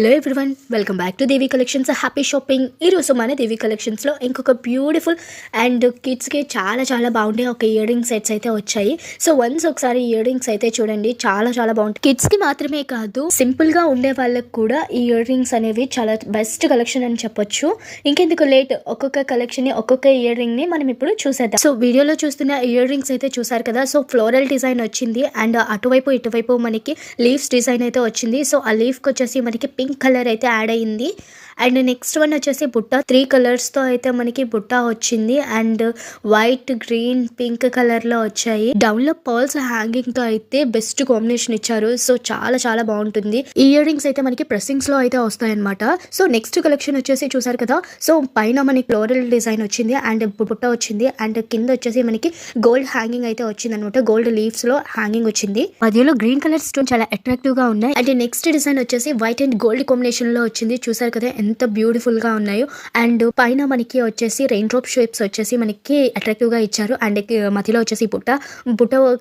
Hello everyone, welcome back to Devi collections. Happy shopping. ఈరోజు మన దేవి కలెక్షన్స్లో ఇంకొక బ్యూటిఫుల్ అండ్ కిడ్స్కి చాలా చాలా బాగుండే ఒక ఇయర్ రింగ్ సెట్స్ అయితే వచ్చాయి. సో వన్స్ ఒకసారి ఇయర్ రింగ్స్ అయితే చూడండి, చాలా చాలా బాగుంటాయి. కిడ్స్కి మాత్రమే కాదు, సింపుల్గా ఉండే వాళ్ళకి కూడా ఈ ఇయర్ రింగ్స్ అనేవి చాలా బెస్ట్ కలెక్షన్ అని చెప్పొచ్చు. ఇంకెందుకు లేట్, ఒక్కొక్క కలెక్షన్ని ఒక్కొక్క ఇయర్ రింగ్ని మనం ఇప్పుడు చూసేద్దాం. సో వీడియోలో చూస్తున్న ఇయర్ రింగ్స్ అయితే చూసారు కదా. సో ఫ్లోరల్ డిజైన్ వచ్చింది అండ్ అటువైపు ఇటువైపు మనకి లీవ్స్ డిజైన్ అయితే వచ్చింది. సో ఆ లీఫ్కి వచ్చేసి మనకి పింక్ కలర్ అయితే యాడ్ అయ్యింది. అండ్ నెక్స్ట్ వన్ వచ్చేసి బుట్ట 3 కలర్స్తో అయితే మనకి బుట్ట వచ్చింది అండ్ వైట్, గ్రీన్, పింక్ కలర్లో వచ్చాయి. డౌన్లో పర్ల్స్ హ్యాంగింగ్తో అయితే బెస్ట్ కాంబినేషన్ ఇచ్చారు. సో చాలా చాలా బాగుంటుంది. ఈ ఇయర్ రింగ్స్ అయితే మనకి ప్రెస్సింగ్స్లో అయితే వస్తాయి అనమాట. సో నెక్స్ట్ కలెక్షన్ వచ్చేసి చూసారు కదా. సో పైన మనకి ఫ్లోరల్ డిజైన్ వచ్చింది అండ్ బుట్ట వచ్చింది అండ్ కింద వచ్చేసి మనకి గోల్డ్ హ్యాంగింగ్ అయితే వచ్చింది అనమాట. గోల్డ్ లీవ్స్లో హ్యాంగింగ్ వచ్చింది. మధ్యలో గ్రీన్ కలర్ స్టోన్ చాలా అట్రాక్టివ్గా ఉన్నాయి. అండ్ నెక్స్ట్ డిజైన్ వచ్చేసి వైట్ అండ్ గోల్డ్ కాంబినేషన్లో వచ్చింది. చూసారు కదా ఎంత బ్యూటిఫుల్ గా ఉన్నాయో. అండ్ పైన మనకి వచ్చేసి రెయిన్ డ్రాప్ షేప్స్ వచ్చేసి మనకి అట్రాక్టివ్ గా ఇచ్చారు. అండ్ మధ్యలో వచ్చేసి బుట్ట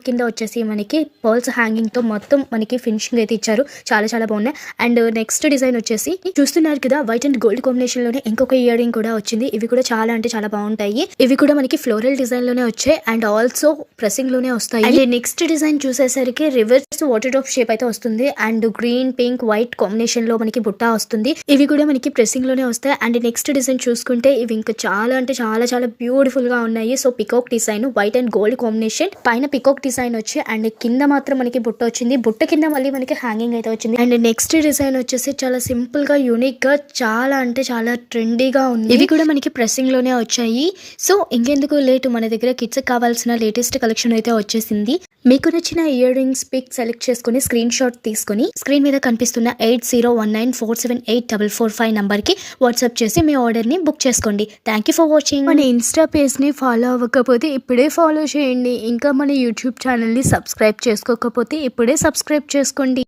కింద వచ్చేసి మనకి పర్ల్స్ హ్యాంగింగ్ తో మొత్తం మనకి ఫినిషింగ్ అయితే ఇచ్చారు. చాలా చాలా బాగున్నాయి. అండ్ నెక్స్ట్ డిజైన్ వచ్చేసి చూస్తున్నారు కదా, వైట్ అండ్ గోల్డ్ కాంబినేషన్ లోనే ఇంకొక ఇయర్ రింగ్ కూడా వచ్చింది. ఇవి కూడా చాలా అంటే చాలా బాగుంటాయి. ఇవి కూడా మనకి ఫ్లోరల్ డిజైన్ లోనే వచ్చాయి అండ్ ఆల్సో ప్రెసింగ్ లోనే వస్తాయి. అండ్ నెక్స్ట్ డిజైన్ చూసేసరికి రివర్స్ వాటర్ డ్రాప్ షేప్ అయితే వస్తుంది and green, pink, white combination లో మనకి బుట్ట వస్తుంది. ఇవి కూడా మనకి ప్రెసింగ్ లోనే వస్తాయి. అండ్ నెక్స్ట్ డిజైన్ చూసుకుంటే ఇవి ఇంకా చాలా అంటే చాలా చాలా బ్యూటిఫుల్ గా ఉన్నాయి. So peacock design, white and gold combination, పైన పికాక్ డిజైన్ వచ్చి అండ్ కింద మాత్రం మనకి బుట్ట వచ్చింది. బుట్ట కింద మళ్ళీ మనకి హ్యాంగింగ్ అయితే వచ్చింది. అండ్ నెక్స్ట్ డిజైన్ వచ్చేసి చాలా సింపుల్ గా, యూనిక్ గా, చాలా అంటే చాలా ట్రెండీగా ఉంది. ఇవి కూడా మనకి ప్రెసింగ్ లోనే వచ్చాయి. సో ఇంకెందుకు లేటు, మన దగ్గర కిడ్స్ కావాల్సిన లేటెస్ట్ కలెక్షన్ అయితే వచ్చేసింది. మీకు నచ్చిన ఇయర్ రింగ్స్ పిక్ సెలెక్ట్ చేసుకుని స్క్రీన్ షాట్ తీసుకుని స్క్రీన్ మీద కనిపిస్తున్న 8019478445 నంబర్కి వాట్సాప్ చేసి మీ ఆర్డర్ని బుక్ చేసుకోండి. Thank you for watching. మన ఇన్స్టా పేజ్ని ఫాలో అవ్వకపోతే ఇప్పుడే ఫాలో చేయండి. ఇంకా మన యూట్యూబ్ ఛానల్ని సబ్స్క్రైబ్ చేసుకోకపోతే ఇప్పుడే సబ్స్క్రైబ్ చేసుకోండి.